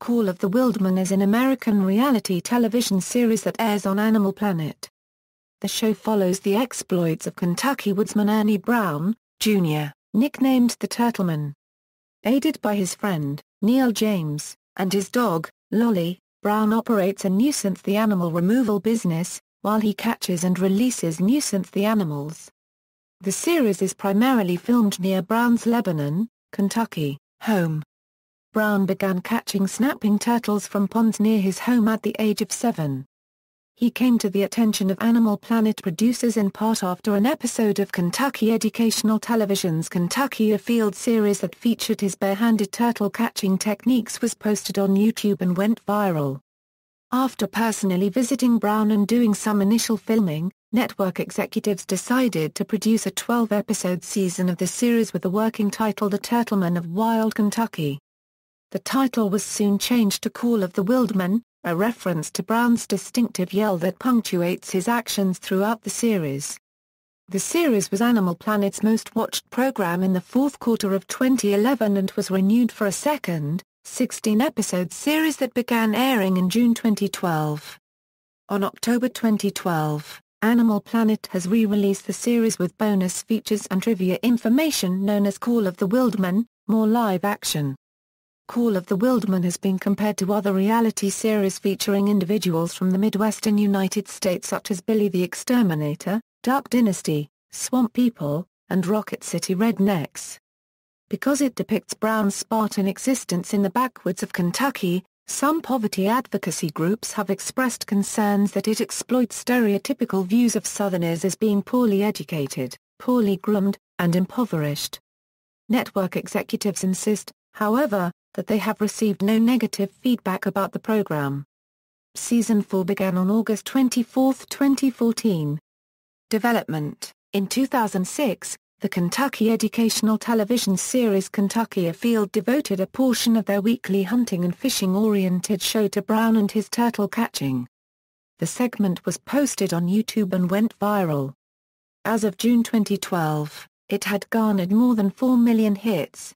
Call of the Wildman is an American reality television series that airs on Animal Planet. The show follows the exploits of Kentucky woodsman Ernie Brown, Jr., nicknamed the Turtleman. Aided by his friend, Neal James, and his dog, Lolly, Brown operates a nuisance the animal removal business, while he catches and releases nuisance the animals. The series is primarily filmed near Brown's Lebanon, Kentucky, home. Brown began catching snapping turtles from ponds near his home at the age of 7. He came to the attention of Animal Planet producers in part after an episode of Kentucky Educational Television's Kentucky Afield series that featured his bare-handed turtle catching techniques was posted on YouTube and went viral. After personally visiting Brown and doing some initial filming, network executives decided to produce a 12-episode season of the series with the working title The Turtleman of Wild Kentucky. The title was soon changed to Call of the Wildman, a reference to Brown's distinctive yell that punctuates his actions throughout the series. The series was Animal Planet's most-watched program in the fourth quarter of 2011 and was renewed for a second, 16-episode series that began airing in June 2012. On October 2012, Animal Planet has re-released the series with bonus features and trivia information known as Call of the Wildman, more live action. Call of the Wildman has been compared to other reality series featuring individuals from the Midwestern United States such as Billy the Exterminator, Duck Dynasty, Swamp People, and Rocket City Rednecks. Because it depicts Brown's Spartan existence in the backwoods of Kentucky, some poverty advocacy groups have expressed concerns that it exploits stereotypical views of Southerners as being poorly educated, poorly groomed, and impoverished. Network executives insist, however, that they have received no negative feedback about the program. Season 4 began on August 24, 2014. Development: in 2006, the Kentucky educational television series Kentucky Afield devoted a portion of their weekly hunting and fishing-oriented show to Brown and his turtle catching. The segment was posted on YouTube and went viral. As of June 2012, it had garnered more than 4 million hits.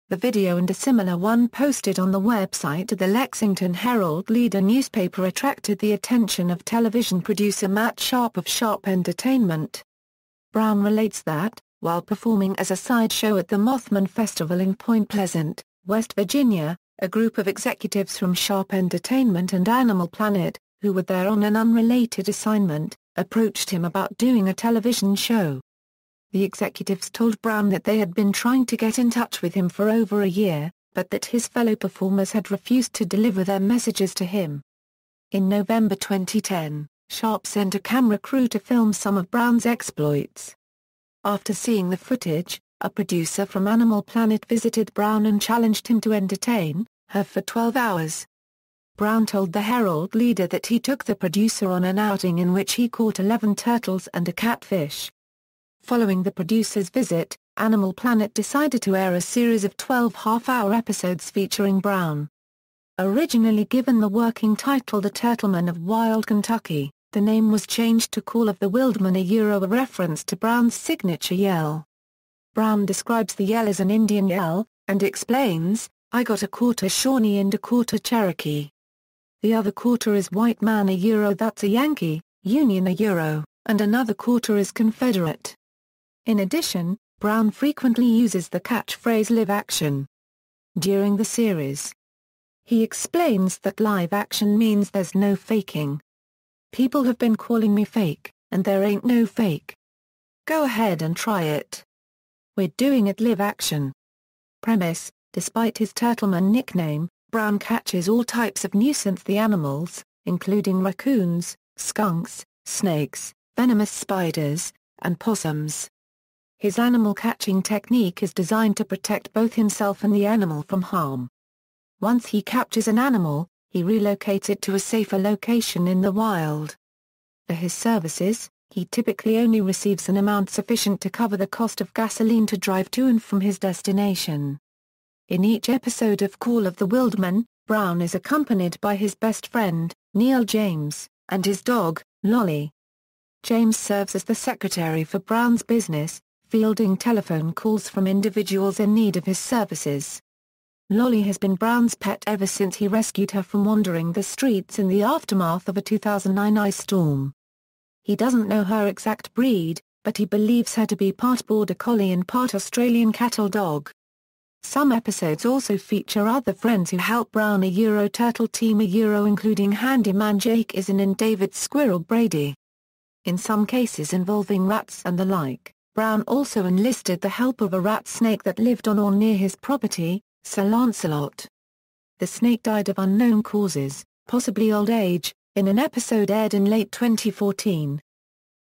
The video and a similar one posted on the website of the Lexington Herald-Leader newspaper attracted the attention of television producer Matt Sharp of Sharp Entertainment. Brown relates that, while performing as a sideshow at the Mothman Festival in Point Pleasant, West Virginia, a group of executives from Sharp Entertainment and Animal Planet, who were there on an unrelated assignment, approached him about doing a television show. The executives told Brown that they had been trying to get in touch with him for over a year, but that his fellow performers had refused to deliver their messages to him. In November 2010, Sharp sent a camera crew to film some of Brown's exploits. After seeing the footage, a producer from Animal Planet visited Brown and challenged him to entertain her for 12 hours. Brown told the Herald-Leader that he took the producer on an outing in which he caught 11 turtles and a catfish. Following the producer's visit, Animal Planet decided to air a series of 12 half-hour episodes featuring Brown. Originally given the working title The Turtleman of Wild Kentucky, the name was changed to Call of the Wildman, a reference to Brown's signature yell. Brown describes the yell as an Indian yell, and explains, "I got a quarter Shawnee and a quarter Cherokee. The other quarter is white man, that's a Yankee, Union and another quarter is Confederate." In addition, Brown frequently uses the catchphrase live action. During the series, he explains that live action means there's no faking. "People have been calling me fake, and there ain't no fake. Go ahead and try it. We're doing it live action." Premise: despite his Turtleman nickname, Brown catches all types of nuisance the animals, including raccoons, skunks, snakes, venomous spiders, and possums. His animal catching technique is designed to protect both himself and the animal from harm. Once he captures an animal, he relocates it to a safer location in the wild. For his services, he typically only receives an amount sufficient to cover the cost of gasoline to drive to and from his destination. In each episode of Call of the Wildman, Brown is accompanied by his best friend, Neal James, and his dog, Lolly. James serves as the secretary for Brown's business, fielding telephone calls from individuals in need of his services. Lolly has been Brown's pet ever since he rescued her from wandering the streets in the aftermath of a 2009 ice storm. He doesn't know her exact breed, but he believes her to be part Border Collie and part Australian cattle dog. Some episodes also feature other friends who help Brown Turtle team including handyman Jake Izin and David Squirrel Brady. In some cases involving rats and the like, Brown also enlisted the help of a rat snake that lived on or near his property, Sir Lancelot. The snake died of unknown causes, possibly old age, in an episode aired in late 2014.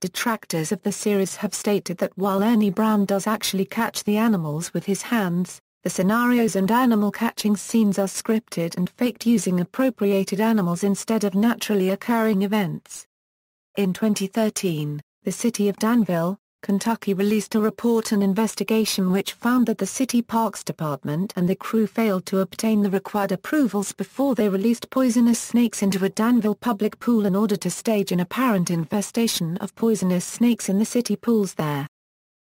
Detractors of the series have stated that while Ernie Brown does actually catch the animals with his hands, the scenarios and animal catching scenes are scripted and faked using appropriated animals instead of naturally occurring events. In 2013, the city of Danville, Kentucky released a report and investigation which found that the city parks department and the crew failed to obtain the required approvals before they released poisonous snakes into a Danville public pool in order to stage an apparent infestation of poisonous snakes in the city pools there.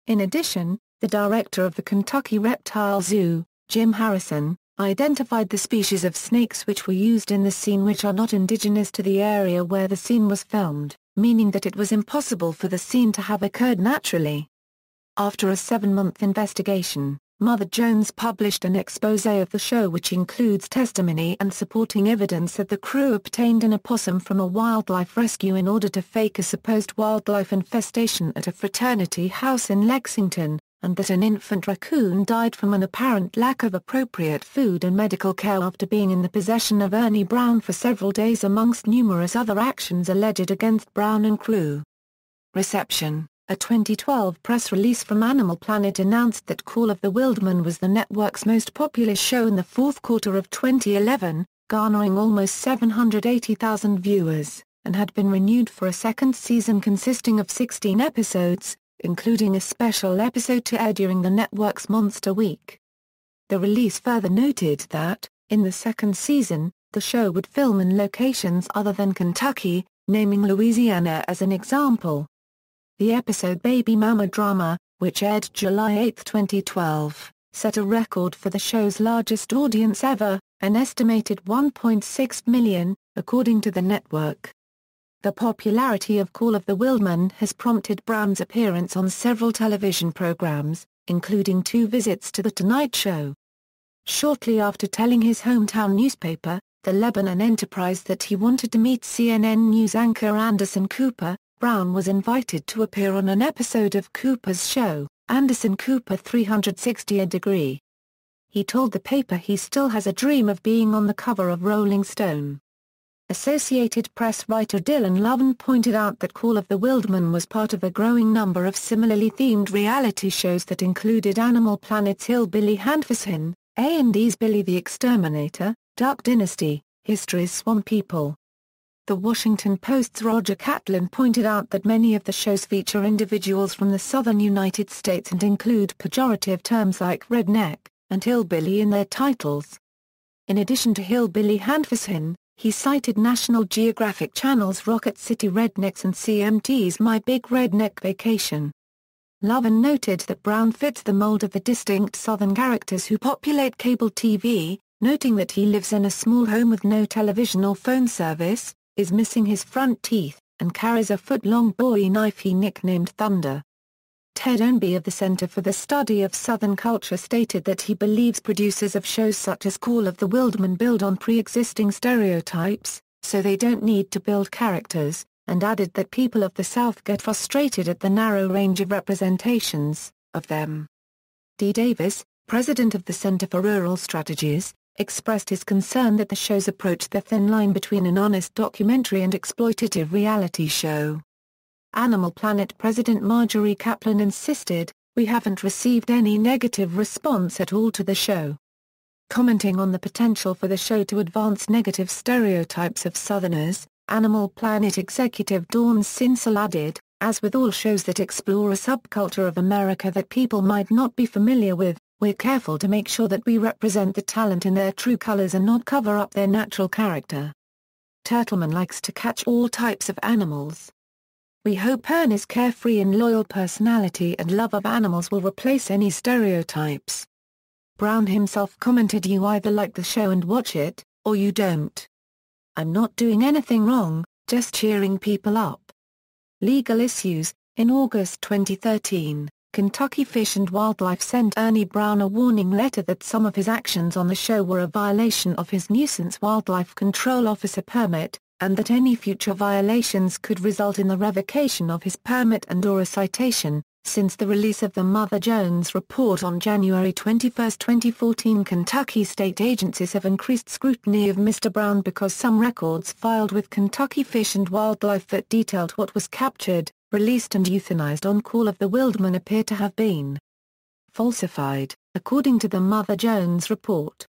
In addition, the director of the Kentucky Reptile Zoo, Jim Harrison, identified the species of snakes which were used in the scene which are not indigenous to the area where the scene was filmed, meaning that it was impossible for the scene to have occurred naturally. After a 7-month investigation, Mother Jones published an exposé of the show which includes testimony and supporting evidence that the crew obtained an opossum from a wildlife rescue in order to fake a supposed wildlife infestation at a fraternity house in Lexington, and that an infant raccoon died from an apparent lack of appropriate food and medical care after being in the possession of Ernie Brown for several days amongst numerous other actions alleged against Brown and crew. Reception: a 2012 press release from Animal Planet announced that Call of the Wildman was the network's most popular show in the fourth quarter of 2011, garnering almost 780,000 viewers, and had been renewed for a second season consisting of 16 episodes, including a special episode to air during the network's Monster Week. The release further noted that, in the second season, the show would film in locations other than Kentucky, naming Louisiana as an example. The episode Baby Mama Drama, which aired July 8, 2012, set a record for the show's largest audience ever, an estimated 1.6 million, according to the network. The popularity of Call of the Wildman has prompted Brown's appearance on several television programs, including 2 visits to The Tonight Show. Shortly after telling his hometown newspaper, the Lebanon Enterprise, that he wanted to meet CNN News anchor Anderson Cooper, Brown was invited to appear on an episode of Cooper's show, Anderson Cooper 360 Degree. He told the paper he still has a dream of being on the cover of Rolling Stone. Associated Press writer Dylan Lovin pointed out that Call of the Wildman was part of a growing number of similarly themed reality shows that included Animal Planet's Hillbilly Handfissin, A&E's Billy the Exterminator, Duck Dynasty, History's Swamp People. The Washington Post's Roger Catlin pointed out that many of the shows feature individuals from the southern United States and include pejorative terms like redneck and hillbilly in their titles. In addition to Hillbilly Handfissin, he cited National Geographic Channel's Rocket City Rednecks and CMT's My Big Redneck Vacation. Lovin noted that Brown fits the mold of the distinct Southern characters who populate cable TV, noting that he lives in a small home with no television or phone service, is missing his front teeth, and carries a foot-long Bowie knife he nicknamed Thunder. Ted Ownby of the Center for the Study of Southern Culture stated that he believes producers of shows such as Call of the Wildman build on pre-existing stereotypes, so they don't need to build characters, and added that people of the South get frustrated at the narrow range of representations of them. Dee Davis, president of the Center for Rural Strategies, expressed his concern that the shows approach the thin line between an honest documentary and exploitative reality show. Animal Planet President Marjorie Kaplan insisted, "We haven't received any negative response at all to the show." Commenting on the potential for the show to advance negative stereotypes of Southerners, Animal Planet executive Dawn Sinsel added, "As with all shows that explore a subculture of America that people might not be familiar with, we're careful to make sure that we represent the talent in their true colors and not cover up their natural character. Turtleman likes to catch all types of animals. We hope Ernie's carefree and loyal personality and love of animals will replace any stereotypes." Brown himself commented, "You either like the show and watch it, or you don't. I'm not doing anything wrong, just cheering people up." Legal issues. In August 2013, Kentucky Fish and Wildlife sent Ernie Brown a warning letter that some of his actions on the show were a violation of his nuisance wildlife control officer permit, and that any future violations could result in the revocation of his permit and/or a citation. Since the release of the Mother Jones report on January 21, 2014, Kentucky state agencies have increased scrutiny of Mr. Brown because some records filed with Kentucky Fish and Wildlife that detailed what was captured, released and euthanized on Call of the Wildman appear to have been falsified, according to the Mother Jones report.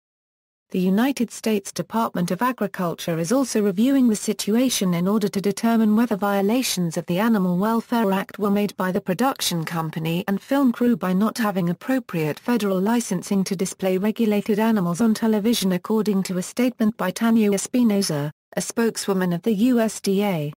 The United States Department of Agriculture is also reviewing the situation in order to determine whether violations of the Animal Welfare Act were made by the production company and film crew by not having appropriate federal licensing to display regulated animals on television, according to a statement by Tanya Espinoza, a spokeswoman of the USDA.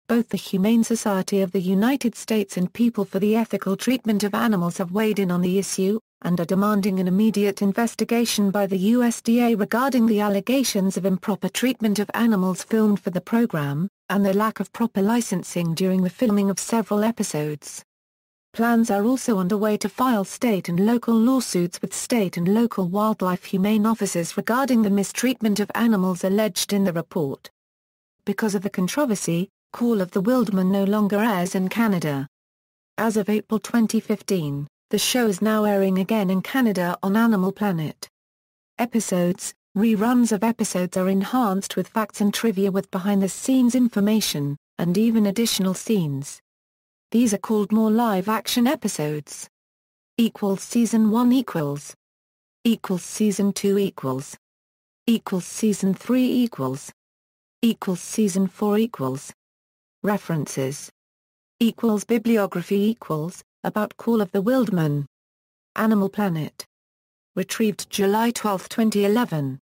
Both the Humane Society of the United States and People for the Ethical Treatment of Animals have weighed in on the issue, and are demanding an immediate investigation by the USDA regarding the allegations of improper treatment of animals filmed for the program, and the lack of proper licensing during the filming of several episodes. Plans are also underway to file state and local lawsuits with state and local wildlife humane officers regarding the mistreatment of animals alleged in the report. Because of the controversy, Call of the Wildman no longer airs in Canada. As of April 2015, the show is now airing again in Canada on Animal Planet. Episodes, reruns of episodes are enhanced with facts and trivia with behind-the-scenes information, and even additional scenes. These are called more live-action episodes. Season 1 equals Season 2 equals Season 3 equals Season 4 equals References Bibliography equals About Call of the Wildman. Animal Planet. Retrieved July 12, 2011.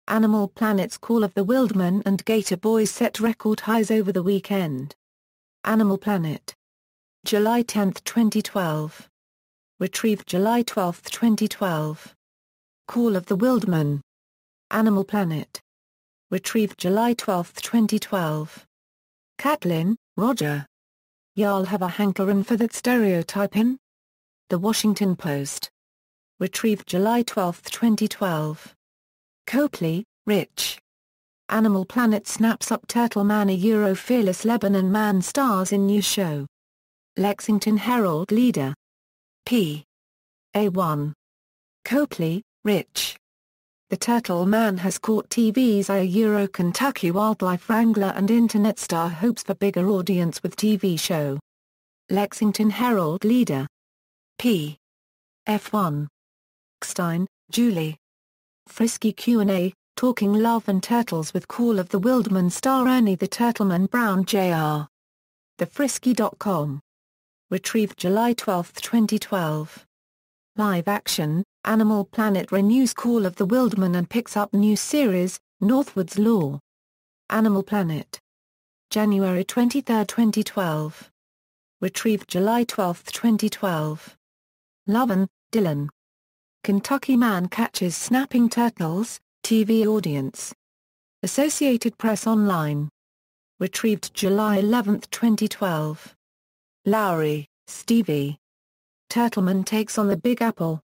Animal Planet's Call of the Wildman and Gator Boys set record highs over the weekend. Animal Planet. July 10, 2012. Retrieved July 12, 2012. Call of the Wildman. Animal Planet. Retrieved July 12, 2012. Catlin, Roger. Y'all have a hankerin' for that stereotypin'? The Washington Post. Retrieved July 12, 2012. Copley, Rich. Animal Planet snaps up Turtleman, a fearless Lebanon man stars in new show. Lexington Herald Leader. p. A1. Copley, Rich. The Turtle Man has caught TV's Kentucky wildlife wrangler and internet star hopes for bigger audience with TV show. Lexington Herald Leader. p. F1. Stein, Julie. Frisky Q&A, Talking Love and Turtles with Call of the Wildman star Ernie the Turtleman Brown Jr. TheFrisky.com. Retrieved July 12, 2012. Live action, Animal Planet renews Call of the Wildman and picks up new series, Northwood's Law. Animal Planet. January 23, 2012. Retrieved July 12, 2012. Loven, Dylan. Kentucky man catches snapping turtles, TV audience. Associated Press Online. Retrieved July 11, 2012. Lowry, Stevie. Turtleman takes on the Big Apple.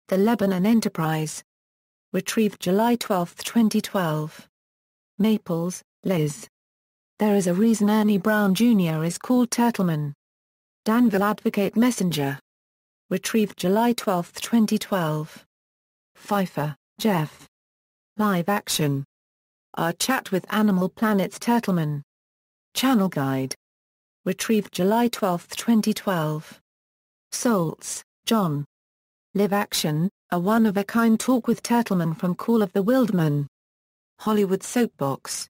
The Lebanon Enterprise. Retrieved July 12, 2012. Maples, Liz. There is a reason Ernie Brown Jr. is called Turtleman. Danville Advocate Messenger. Retrieved July 12, 2012. Pfeiffer, Jeff. Live action. Our chat with Animal Planet's Turtleman. Channel Guide. Retrieved July 12, 2012. Soltz, John. Live action, a one-of-a-kind talk with Turtleman from Call of the Wildman. Hollywood Soapbox.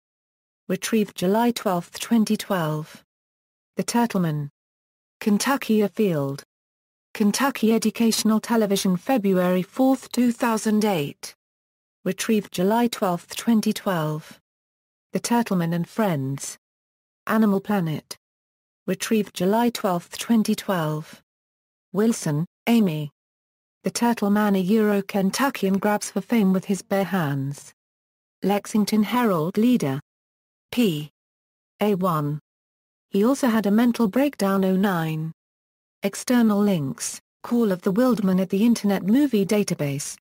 Retrieved July 12, 2012. The Turtleman. Kentucky Afield. Kentucky Educational Television February 4, 2008. Retrieved July 12, 2012. The Turtleman and Friends. Animal Planet. Retrieved July 12, 2012. Wilson, Amy. The Turtleman a Kentuckian grabs for fame with his bare hands. Lexington Herald leader. P. A1. He also had a mental breakdown. 09. External links: Call of the Wildman at the Internet Movie Database.